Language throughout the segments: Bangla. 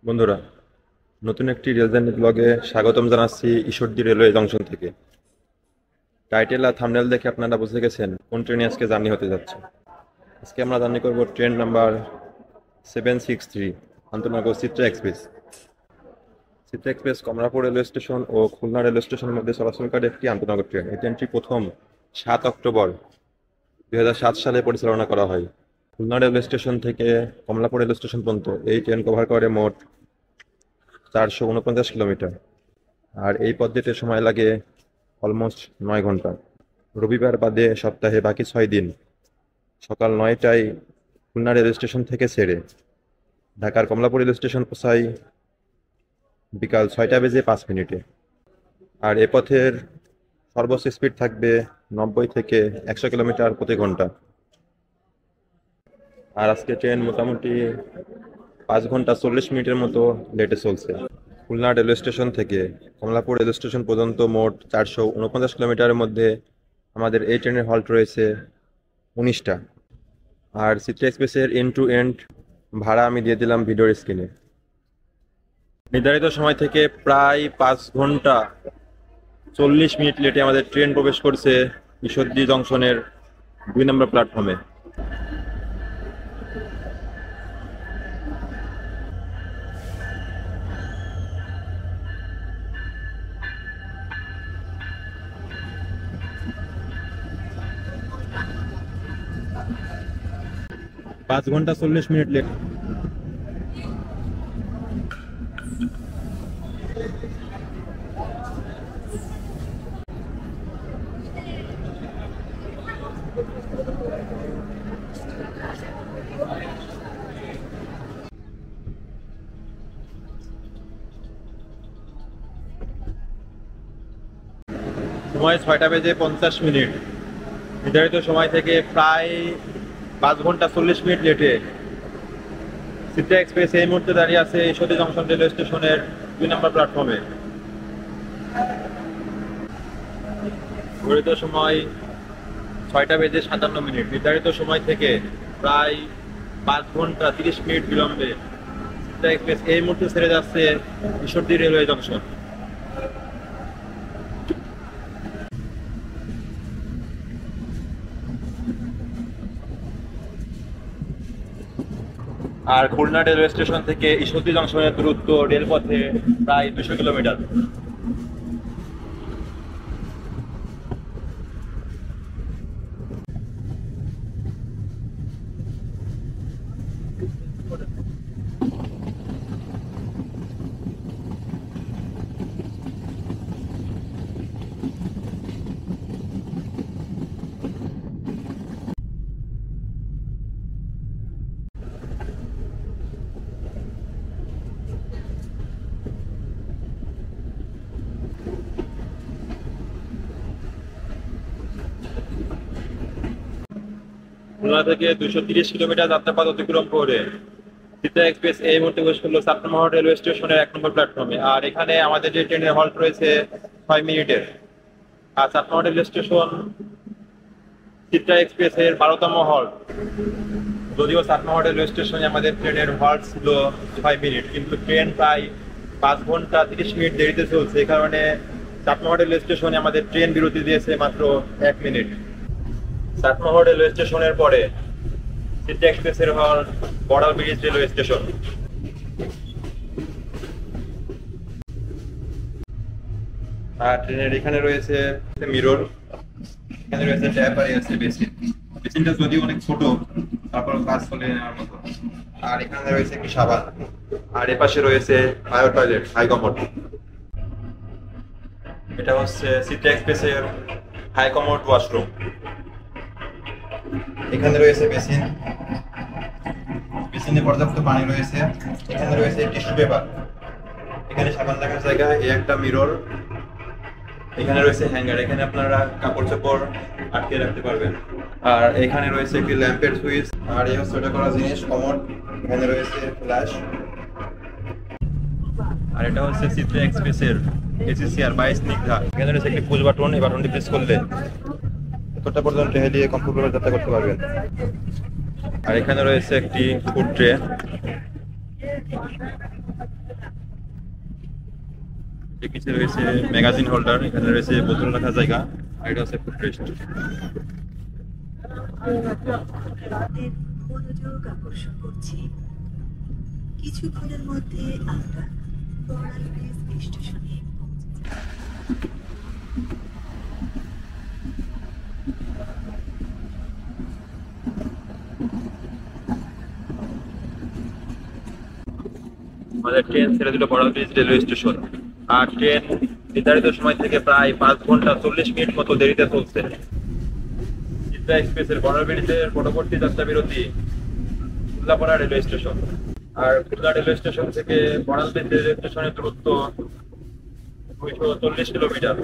বন্ধুরা, নতুন একটি রেল জার্নি ব্লগে স্বাগতম জানাচ্ছি ঈশ্বরদী রেলওয়ে জংশন থেকে। টাইটেল আর থাম্বনেল দেখে আপনারা বুঝে গেছেন কোন ট্রেনে আজকে জার্নি হতে যাচ্ছে। আজকে আমরা জার্নি করব ট্রেন নাম্বার 763 আন্তনগর Chitra express. Chitra express Kamalapur railway station ও খুলনা রেলওয়ে স্টেশনের মধ্যে চলাচলকারী একটি আন্তনগর ট্রেন। এই ট্রেনটি প্রথম 7 অক্টোবর 2007 সালে পরিচালনা করা হয়। খুলনা রেলওয়ে স্টেশন থেকে কমলাপুর রেলওয়ে স্টেশন পর্যন্ত এই ট্রেন কভার করে মোট 449 কিলোমিটার। আর এই পথ যেতে সময় লাগে অলমোস্ট 9 ঘন্টা। রবিবার বাদে সপ্তাহে বাকি 6 দিন সকাল 9টায় খুলনা রেল স্টেশন থেকে ছেড়ে ঢাকার কমলাপুর রেল স্টেশন পৌঁছায় বিকাল 6টা বেজে 5 মিনিটে। আর এ পথের সর্বোচ্চ স্পিড থাকবে 90 থেকে 100 কিলোমিটার প্রতি ঘন্টা। আর আজকে ট্রেন মোটামুটি 5 ঘন্টা 40 মিনিটের মতো লেটে চলছে। খুলনা রেলওয়ে স্টেশন থেকে কমলাপুর রেল স্টেশন পর্যন্ত মোট 449 কিলোমিটারের মধ্যে আমাদের এই ট্রেনের হল্ট রয়েছে 19টা। আর চিত্রা এক্সপ্রেসের এন্ড টু এন্ড ভাড়া আমি দিয়ে দিলাম ভিডিওর স্ক্রিনে। নির্ধারিত সময় থেকে প্রায় 5 ঘন্টা 40 মিনিট লেটে আমাদের ট্রেন প্রবেশ করছে ঈশ্বরদী জংশনের 2 নম্বর প্ল্যাটফর্মে। 5 ঘন্টা 40 মিনিট লেট। সময় 6টা বেজে 50 মিনিট। নির্ধারিত সময় থেকে প্রায় 5 ঘন্টা 40 মিনিট লেটে চিত্রা এক্সপ্রেস এই মুহূর্তে দাঁড়িয়ে আছে ঈশ্বরদী জংশন রেলওয়ে স্টেশনের 2 নম্বর প্ল্যাটফর্মে। ঘড়িত সময় 6টা বেজে 57 মিনিট। নির্ধারিত সময় থেকে প্রায় 5 ঘন্টা 30 মিনিট বিলম্বে চিত্রা এক্সপ্রেস এই মুহূর্তে ছেড়ে যাচ্ছে ঈশ্বরদী রেলওয়ে জংশন। আর খুলনা রেলওয়ে স্টেশন থেকে ঈশ্বরদী জংশনের দূরত্ব রেলপথে প্রায় 200 কিলোমিটার। খুলনা থেকে 230 কিলোমিটার যাত্রাপথ অতিক্রম করে চিত্রা এক্সপ্রেস এই মুহূর্তে প্রবেশ করলো চাটমোহর রেলওয়ে স্টেশনের 1 নম্বর প্ল্যাটফর্মে। আর এখানে আমাদের যে ট্রেনের হল্ট রয়েছে 6 মিনিটের। আর চাটমোহর রেলওয়ে স্টেশন চিত্রা এক্সপ্রেসের 12তম হল্ট। যদিও চাটমোহর রেলওয়ে স্টেশনে আমাদের ট্রেনের হল্ট ছিল 6 মিনিট, কিন্তু ট্রেন প্রায় 5 ঘন্টা 30 মিনিট দেরিতে চলছে। এই কারণে চাটমোহর রেলওয়ে স্টেশনে আমাদের ট্রেন বিরতি দিয়েছে মাত্র 1 মিনিট। চাটমোহর রেলওয়ে স্টেশনের পরে চিত্রা এক্সপ্রেসের halt Baral bridge railway station. আর ট্রেনের এখানে রয়েছে মিরর, এখানে রয়েছে ট্যাপ, আর আছে বেসিন। বেসিনটা যদিও অনেক ছোট, তারপর কাজ চলে নেওয়ার মতো। আর এখানে রয়েছে একটি সাবান। আর এপাশে রয়েছে বায়ো টয়লেট, হাই কমোড। এটা হচ্ছে চিত্রা এক্সপ্রেসের হাই কমোড ওয়াশরুম। এখানে রয়েছে বেসিন, বেসিনে পর্যাপ্ত পানি রয়েছে। এখানে রয়েছে টিস্যু পেপার, এখানে সাবান রাখার জায়গা, এই একটা মিরর। এখানে রয়েছে হ্যাঙ্গার, এখানে আপনারা কাপড় চোপড় আটকে রাখতে পারবেন। আর এখানে রয়েছে একটি ল্যাম্পের সুইচ। আর এই হচ্ছে ওটা করা জিনিস কমোড। এখানে রয়েছে ফ্ল্যাশ। আর এটা হচ্ছে চিত্রা এক্সপ্রেসের এসিসিআর 22 স্নিগ্ধা। এখানে রয়েছে একটি পুশ বাটন, এই বাটনটি প্রেস করলে কতটা পর্যন্ত হেলিয়ে কমফোর্টেবল যাত্রা করতে পারবেন। আর এখানে রয়েছে একটি ফুড ট্রে। ঠিক নিচে রয়েছে ম্যাগাজিন হোল্ডার, এখানে রয়েছে বোতল রাখার জায়গা, আর এটা হচ্ছে ফুটরেস্ট। মনোযোগ আকর্ষণ করছি, কিছুক্ষণের মধ্যে আমরা বড়াল ব্রিজ স্টেশনে আমাদের ট্রেন ছেড়ে দিল বড়াল ব্রিজ রেলওয়ে স্টেশন, আর ট্রেন নির্ধারিত সময় থেকে প্রায় 5 ঘন্টা 40 মিনিট মতো দেরিতে চলছে। চিত্রা এক্সপ্রেসের বড়াল ব্রিজের পরবর্তী যাত্রা বিরতি উল্লাপাড়া রেলওয়ে স্টেশন, আর খুলনা রেলওয়ে স্টেশন থেকে বড়াল ব্রিজ রেলওয়ে স্টেশনের দূরত্ব 240 কিলোমিটার।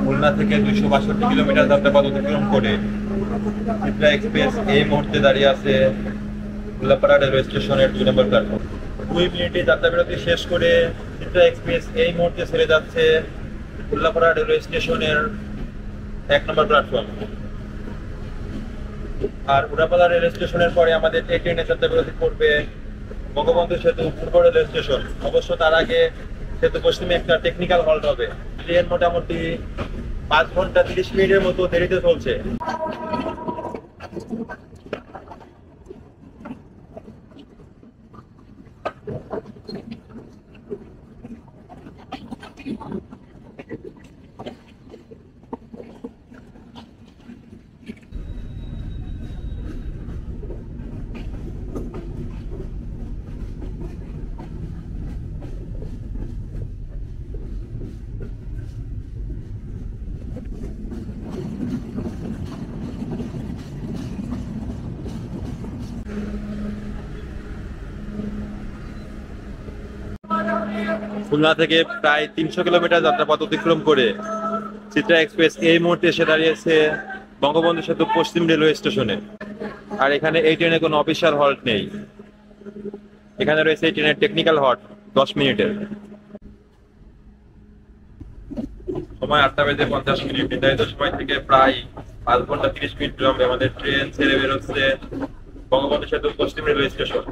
খুলনা থেকে 262 কিলোমিটার যাত্রাপথ অতিক্রম করে চিত্রা এক্সপ্রেস এই মুহূর্তে দাঁড়িয়ে আছে উল্লাপাড়া রেলওয়ে স্টেশনের 2 নম্বর প্ল্যাটফর্ম। 2 মিনিটে যাত্রা বিরতি শেষ করে চিত্রা এক্সপ্রেস এই মুহূর্তে ছেড়ে যাচ্ছে উল্লাপাড়া রেলওয়ে স্টেশনের 1 নম্বর প্ল্যাটফর্ম। আর উল্লাপাড়া রেলওয়ে স্টেশনের পরে আমাদের এই ট্রেনের যাত্রা বিরতি পড়বে বঙ্গবন্ধু সেতু পূর্ব রেলওয়ে স্টেশন। অবশ্য তার আগে সেতু পশ্চিমে একটা টেকনিক্যাল হল্ট হবে। ট্রেন মোটামুটি 5 ঘন্টা 30 মিনিটের মতো দেরিতে চলছে। খুলনা থেকে প্রায় 300 কিলোমিটার যাত্রাপথ অতিক্রম করে চিত্রা এক্সপ্রেস এই মুহূর্তে এসে দাঁড়িয়েছে বঙ্গবন্ধু সেতু পশ্চিম রেলওয়ে স্টেশনে। আর এখানে এই ট্রেনে কোনো অফিসিয়াল হল্ট নেই, এখানে রয়েছে এই ট্রেনের টেকনিক্যাল হল্ট 10 মিনিটের। সময় 8:50 নির্ধারিত সময় থেকে প্রায় 5 ঘন্টা 30 মিনিট বিলম্বে আমাদের ট্রেন ছেড়ে বেরোচ্ছে বঙ্গবন্ধু সেতু পশ্চিম রেলওয়ে স্টেশন।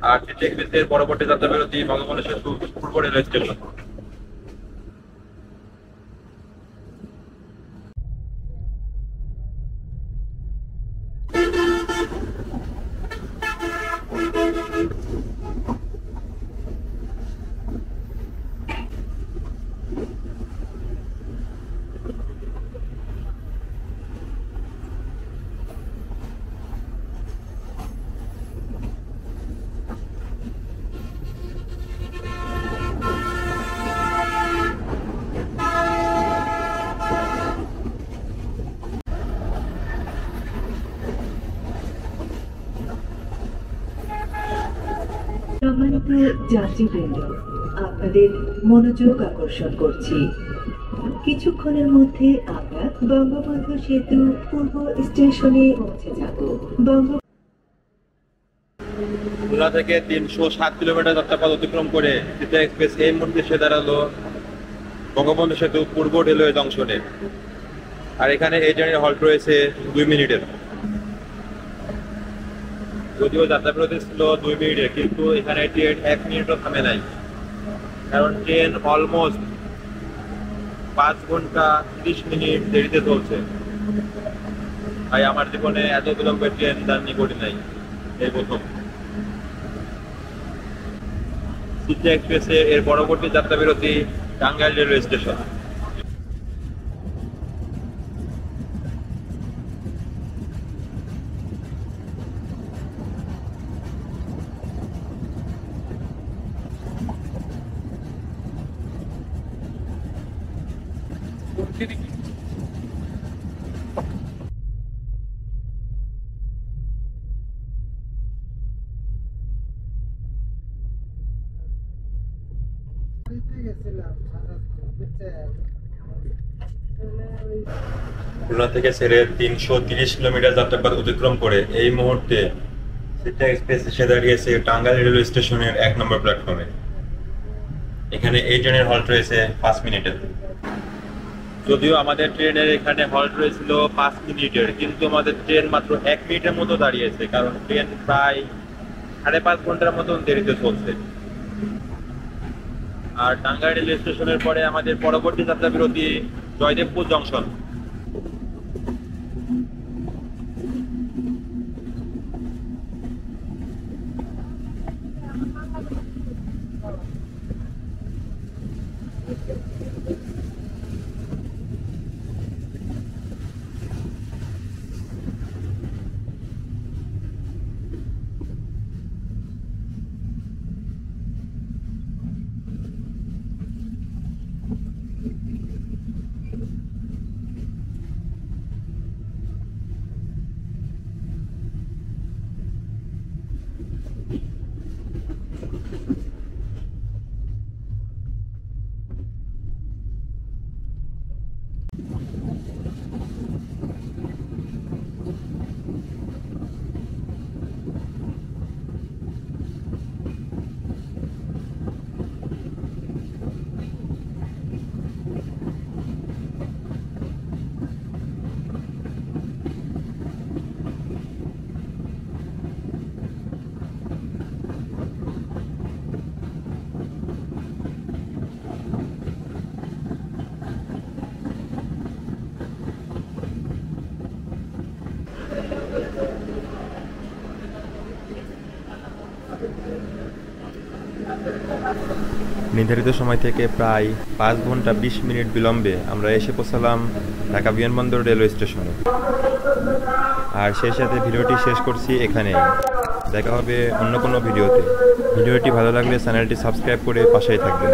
আর চিত্রা এক্সপ্রেসের পরবর্তী যাত্রা বিরতি বঙ্গবন্ধু সেতু পূর্ব রেলওয়ে স্টেশন। সম্মানিত যাত্রীবৃন্দ, আপনাদের মনোযোগ আকর্ষণ করছি, কিছুক্ষণের মধ্যে আমরা বঙ্গবন্ধু সেতু পূর্ব স্টেশনে পৌঁছে যাব। খুলনা থেকে 307 কিলোমিটার যাত্রাপথ অতিক্রম করে চিত্রা এক্সপ্রেস এই মুহূর্তে এসে দাঁড়ালো বঙ্গবন্ধু সেতু পূর্ব রেলওয়ে জংশনে। আর এখানে এই ট্রেনের হল্ট রয়েছে 2 মিনিটের। যদিও যাত্রা বিরতি ছিল 2 মিনিটের, কিন্তু এখানে ট্রেন 1 মিনিটও থামে নাই, কারণ ট্রেন অলমোস্ট 5 ঘন্টা 30 মিনিট দেরিতে চলছে। তাই আমার জীবনে এত বিলম্বে ট্রেন জার্নি করি নাই, এই প্রথম। চিত্রা এক্সপ্রেসে এর পরবর্তী যাত্রা বিরতি টাঙ্গাইল রেলওয়ে স্টেশন। খুলনা থেকে ছেড়ে 330 কিলোমিটার যাত্রাপথ অতিক্রম করে এই মুহূর্তে চিত্রা এক্সপ্রেস এসে দাঁড়িয়েছে টাঙ্গাইল রেলওয়ে স্টেশনের 1 নম্বর প্ল্যাটফর্মে। এখানে এই ট্রেনের হল্ট রয়েছে 5 মিনিটের। যদিও আমাদের ট্রেনের এখানে হল্ট রয়েছিল 5 মিনিটের, কিন্তু আমাদের ট্রেন মাত্র 1 মিনিটের মতো দাঁড়িয়েছে, কারণ ট্রেন প্রায় 5.5 ঘন্টার মতন দেরিতে চলছে। আর টাঙ্গাইল রেলওয়ে স্টেশনের পরে আমাদের পরবর্তী যাত্রা বিরতি জয়দেবপুর জংশন। নির্ধারিত সময় থেকে প্রায় 5 ঘন্টা 20 মিনিট বিলম্বে আমরা এসে পৌঁছালাম ঢাকা বিমানবন্দর রেলওয়ে স্টেশনে। আর সেই সাথে ভিডিওটি শেষ করছি এখানেই। দেখা হবে অন্য কোনো ভিডিওতে। ভিডিওটি ভালো লাগলে চ্যানেলটি সাবস্ক্রাইব করে পাশেই থাকবেন।